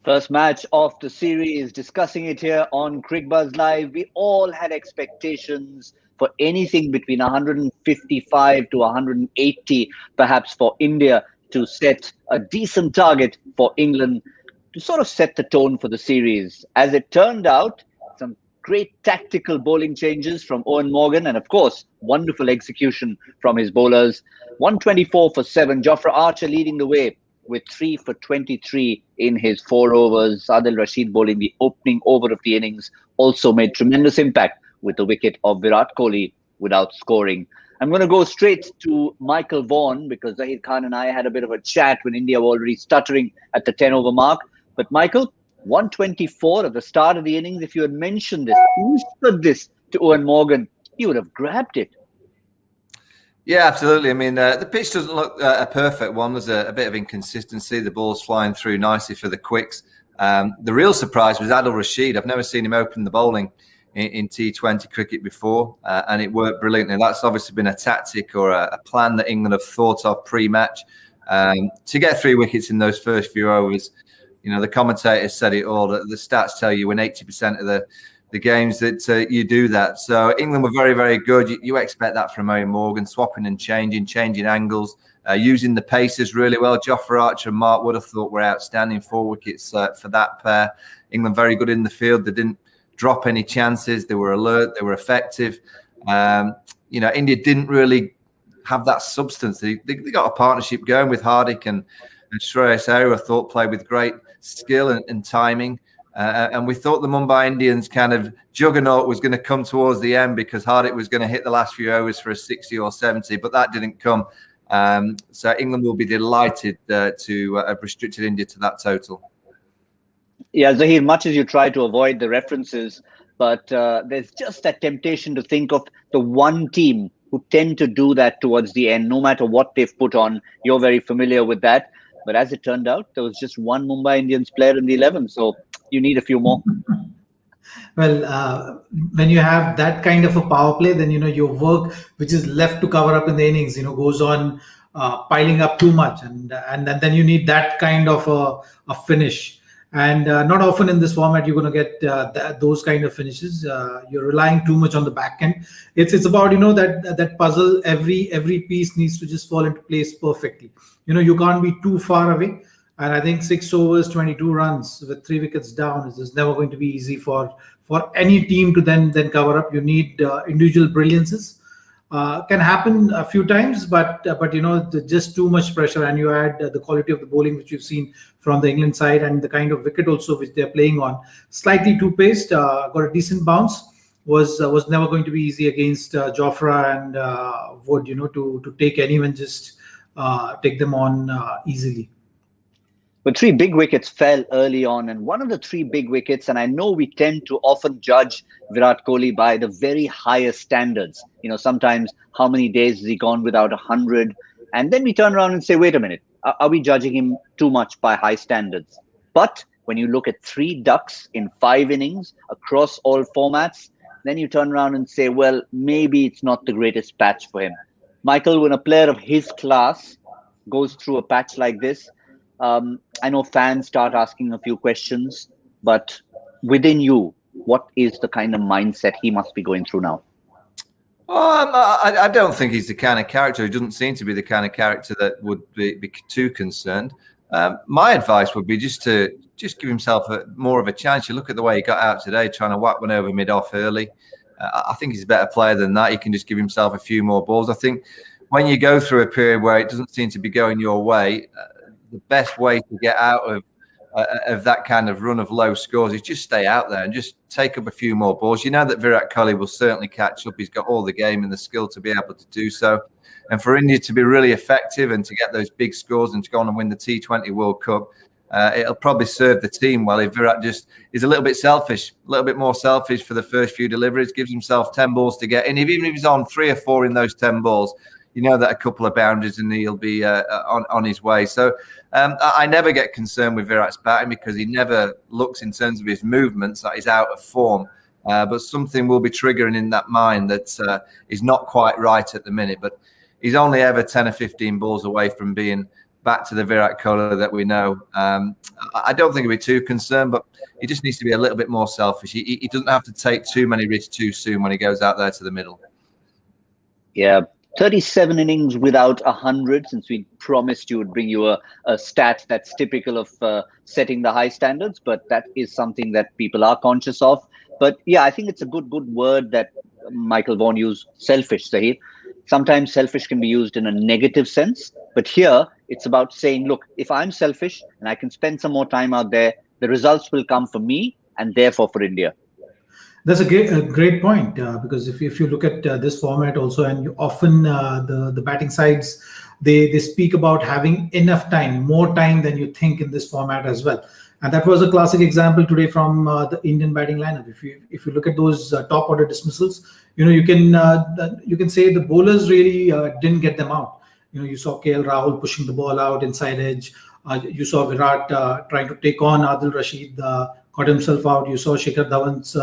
First match of the series, discussing it here on Cricbuzz Live. We all had expectations for anything between 155 to 180, perhaps for India, to set a decent target for England to sort of set the tone for the series. As it turned out, some great tactical bowling changes from Eoin Morgan and, of course, wonderful execution from his bowlers. 124 for 7, Jofra Archer leading the way with 3 for 23 in his 4 overs. Adil Rashid bowling the opening over of the innings also made tremendous impact with the wicket of Virat Kohli without scoring. I'm going to go straight to Michael Vaughan because Zaheer Khan and I had a bit of a chat when India were already stuttering at the 10-over mark. But Michael, 124 at the start of the innings, if you had mentioned this, whispered this to Eoin Morgan, he would have grabbed it. Yeah, absolutely. I mean, the pitch doesn't look a perfect one. There's a bit of inconsistency. The ball's flying through nicely for the quicks. The real surprise was Adil Rashid. I've never seen him open the bowling in T20 cricket before, and it worked brilliantly. That's obviously been a tactic or a plan that England have thought of pre-match. To get 3 wickets in those first few overs, you know, the commentators said it all. The stats tell you in 80% of the games that you do that. So England were very, very good. You expect that from Eoin Morgan, swapping and changing angles, using the pacers really well. Jofra Archer and Mark Wood, I thought, were outstanding 4 wickets for that pair. England very good in the field. They didn't drop any chances. They were alert. They were effective. You know, India didn't really have that substance. They got a partnership going with Hardik and Shreyas Iyer, I thought, played with great skill and timing. And we thought the Mumbai Indians kind of juggernaut was going to come towards the end because Hardik was going to hit the last few overs for a 60 or 70, but that didn't come. So England will be delighted to have restricted India to that total. Yeah, Zaheer, much as you try to avoid the references, but there's just that temptation to think of the one team who tend to do that towards the end, no matter what they've put on. You're very familiar with that. But as it turned out, there was just one Mumbai Indians player in the 11. So you need a few more. Well, when you have that kind of a power play, then, you know, your work, which is left to cover up in the innings, you know, goes on piling up too much. And then you need that kind of a finish. And not often in this format you're going to get those kind of finishes. You're relying too much on the back end. It's about, you know, that puzzle. Every piece needs to just fall into place perfectly. You know, you can't be too far away. And I think 6 overs, 22 runs with 3 wickets down is never going to be easy for any team to then cover up. You need individual brilliances. Can happen a few times, but you know, just too much pressure, and you add the quality of the bowling which you've seen from the England side and the kind of wicket also which they're playing on. Slightly too paced, got a decent bounce. Was never going to be easy against Jofra and Wood, you know, to take anyone, just take them on easily. But 3 big wickets fell early on, and one of the 3 big wickets, and I know we tend to often judge Virat Kohli by the very highest standards. You know, sometimes how many days has he gone without 100? And then we turn around and say, wait a minute, are we judging him too much by high standards? But when you look at 3 ducks in 5 innings across all formats, then you turn around and say, well, maybe it's not the greatest patch for him. Michael, when a player of his class goes through a patch like this, I know fans start asking a few questions, but within you, what is the kind of mindset he must be going through now? I don't think he's the kind of character. He doesn't seem to be the kind of character that would be too concerned. My advice would be just give himself more of a chance. You look at the way he got out today, trying to whack one over mid-off early. I think he's a better player than that. He can just give himself a few more balls. I think when you go through a period where it doesn't seem to be going your way, the best way to get out of that kind of run of low scores is just stay out there and just take up a few more balls. You know that Virat Kohli will certainly catch up. He's got all the game and the skill to be able to do so. And for India to be really effective and to get those big scores and to go on and win the T20 World Cup, it'll probably serve the team well if Virat just is a little bit selfish, a little bit more selfish for the first few deliveries, gives himself 10 balls to get in. Even if he's on 3 or 4 in those 10 balls, you know that a couple of boundaries and he'll be on his way. So I never get concerned with Virat's batting because he never looks in terms of his movements that he's out of form. But something will be triggering in that mind that is not quite right at the minute. But he's only ever 10 or 15 balls away from being back to the Virat Kohli that we know. I don't think he'll be too concerned, but he just needs to be a little bit more selfish. He doesn't have to take too many risks too soon when he goes out there to the middle. Yeah, 37 innings without 100, since we promised you would bring you a stat that's typical of setting the high standards, but that is something that people are conscious of. But yeah, I think it's a good word that Michael Vaughan used, selfish, Zaheer. Sometimes selfish can be used in a negative sense, but here it's about saying, look, if I'm selfish and I can spend some more time out there, the results will come for me and therefore for India. That's a great point, because if you look at this format also, and you often the batting sides, they speak about having enough time, more time than you think in this format as well. And that was a classic example today from the Indian batting lineup. If you look at those top order dismissals, you can say the bowlers really didn't get them out. You saw KL Rahul pushing the ball out inside edge. You saw Virat trying to take on Adil Rashid, got himself out. You saw Shikhar Dhawan's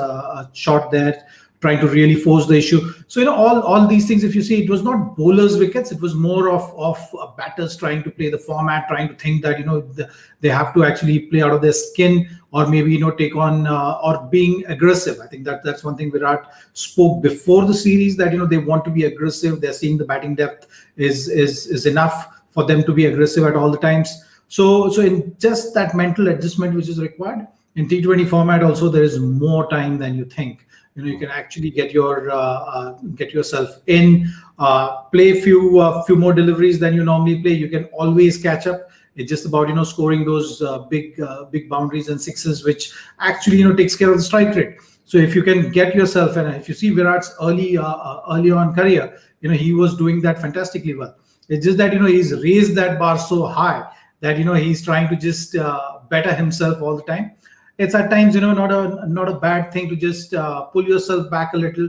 shot there, trying to really force the issue. So all these things, if you see, it was not bowlers' wickets. It was more of batters trying to play the format, trying to think that they have to actually play out of their skin, or maybe take on or being aggressive. I think that's one thing Virat spoke before the series, that they want to be aggressive. They're seeing the batting depth is enough for them to be aggressive at all the times. So in just that mental adjustment which is required in T20 format, also there is more time than you think. You can actually get yourself in, play few more deliveries than you normally play. You can always catch up. It's just about scoring those big boundaries and sixes, which actually takes care of the strike rate. So if you can get yourself, and if you see Virat's early on career, he was doing that fantastically well. It's just that he's raised that bar so high that he's trying to just better himself all the time. It's at times not a bad thing to just pull yourself back a little,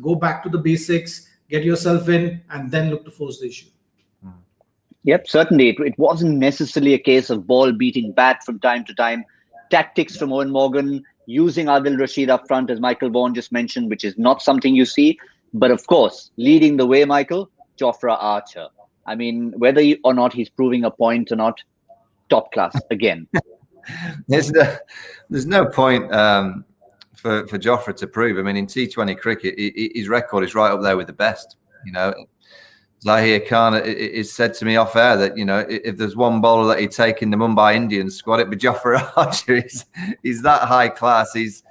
go back to the basics, get yourself in, and then look to force the issue. Yep, certainly. It wasn't necessarily a case of ball beating bat from time to time. Tactics from Eoin Morgan, using Adil Rashid up front, as Michael Vaughan just mentioned, which is not something you see. But of course, leading the way, Michael, Jofra Archer. I mean, whether or not he's proving a point or not, top class again. There's no point for Jofra to prove. I mean, in T20 cricket, his record is right up there with the best. Zaheer Khan is said to me off air that if there's one bowler that he'd take in the Mumbai Indians squad, it'd be Jofra Archer. He's that high class. He's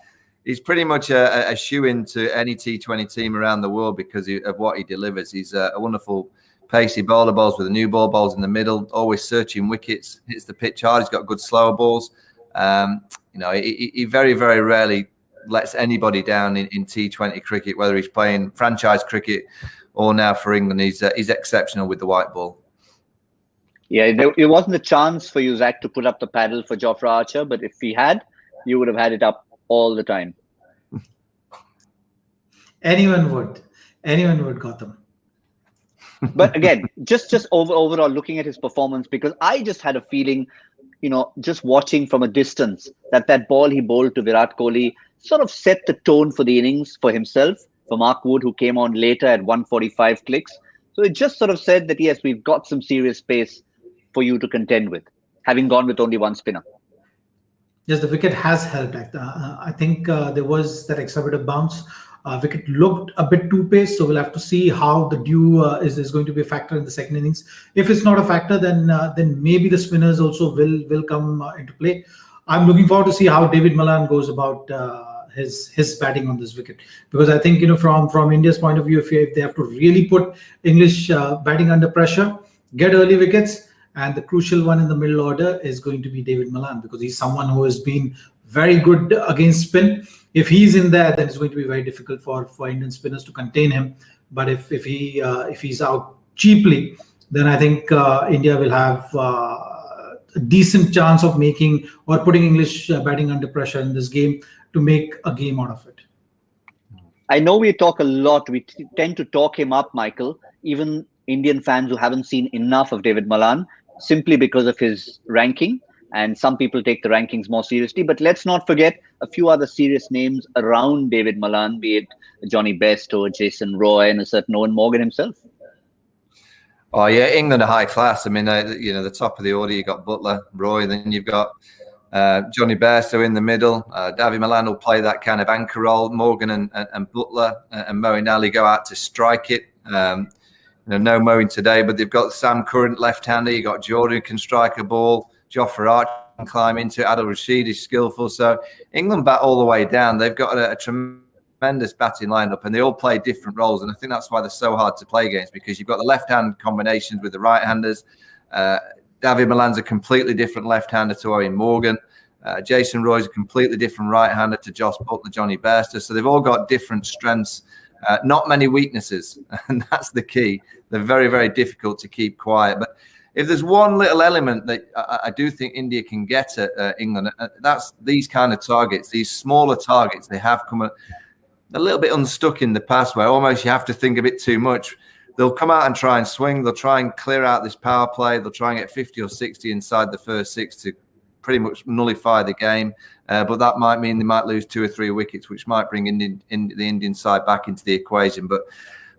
pretty much a shoe-in to any T20 team around the world because of what he delivers. He's a wonderful pacey bowler, bowls with the new balls in the middle, always searching wickets, hits the pitch hard. He's got good slower balls. He very, very rarely lets anybody down in T20 cricket, whether he's playing franchise cricket or now for England. He's exceptional with the white ball. Yeah, it wasn't a chance for you, Zach, to put up the paddle for Jofra Archer, but if he had, you would have had it up all the time. Anyone would, Gautam. But again, just overall looking at his performance, because I just had a feeling, just watching from a distance, that ball he bowled to Virat Kohli sort of set the tone for the innings for himself, for Mark Wood, who came on later at 145 clicks. So it just sort of said that, yes, we've got some serious pace for you to contend with, having gone with only one spinner. Yes, the wicket has helped. I think there was that extra bit of bounce. Wicket looked a bit too paced, so we'll have to see how the dew is going to be a factor in the second innings. If it's not a factor, then maybe the spinners also will come into play. I'm looking forward to see how David Malan goes about his batting on this wicket, because I think from India's point of view, if they have to really put English batting under pressure, get early wickets, and the crucial one in the middle order is going to be David Malan, because he's someone who has been very good against spin. If he's in there, then it's going to be very difficult for Indian spinners to contain him. But if he's out cheaply, then I think India will have a decent chance of making or putting English batting under pressure in this game to make a game out of it. I know we talk a lot. We tend to talk him up, Michael, even Indian fans who haven't seen enough of David Malan simply because of his ranking. And some people take the rankings more seriously. But let's not forget a few other serious names around David Malan, be it Johnny Best or Jason Roy and a certain Owen Morgan himself. Oh yeah, England are high class. I mean, the top of the order, you've got Butler, Roy, then you've got Johnny Bairstow in the middle. David Malan will play that kind of anchor role. Morgan and Butler and Moeen Ali go out to strike it. No Moeen today, but they've got Sam Curran, left-hander. You've got Jordan who can strike a ball. Jofra Archer can climb into it. Adil Rashid is skillful. So England bat all the way down. They've got a tremendous batting lineup, and they all play different roles. And I think that's why they're so hard to play against, because you've got the left-hand combinations with the right-handers. David Malan's a completely different left-hander to Owen Morgan. Jason Roy's a completely different right-hander to Josh Butler, Johnny Bairstow. So they've all got different strengths, not many weaknesses, and that's the key. They're very, very difficult to keep quiet. But if there's one little element that I do think India can get at England, that's these kind of targets, these smaller targets. They have come a little bit unstuck in the past, where almost you have to think a bit too much. They'll come out and try and swing. They'll try and clear out this power play. They'll try and get 50 or 60 inside the first 6 to pretty much nullify the game. But that might mean they might lose 2 or 3 wickets, which might bring the Indian side back into the equation. But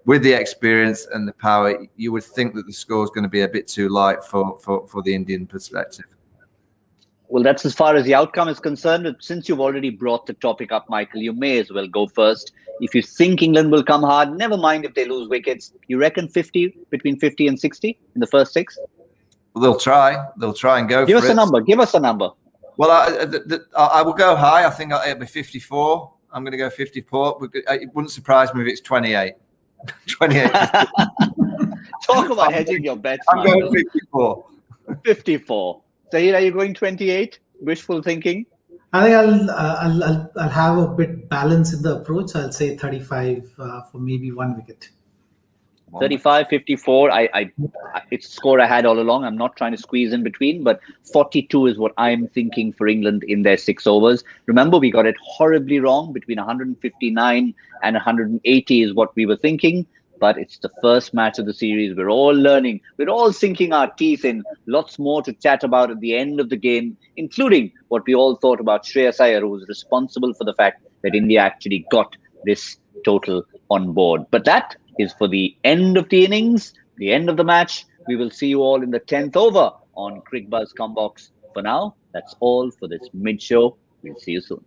with the experience and the power, you would think that the score is going to be a bit too light for the Indian perspective. Well, that's as far as the outcome is concerned. But since you've already brought the topic up, Michael, you may as well go first. If you think England will come hard, never mind if they lose wickets. You reckon between 50 and 60 in the first 6? Well, they'll try. They'll try and go for it. Give us a number. Give us a number. Well, I will go high. I think it'll be 54. I'm going to go 54. It wouldn't surprise me if it's 28. 28. Talk about hedging your bets. I'm going 54. 54. Zaheer, are you going 28? Wishful thinking? I think I'll have a bit balance in the approach. I'll say 35 for maybe 1 wicket. 35, 54. It's a score I had all along. I'm not trying to squeeze in between, but 42 is what I'm thinking for England in their 6 overs. Remember, we got it horribly wrong. Between 159 and 180 is what we were thinking. But it's the first match of the series. We're all learning. We're all sinking our teeth in. Lots more to chat about at the end of the game, including what we all thought about Shreyas Iyer, who was responsible for the fact that India actually got this total on board. But that is for the end of the innings, the end of the match. We will see you all in the 10th over on Cricbuzz Combox. For now, that's all for this mid-show. We'll see you soon.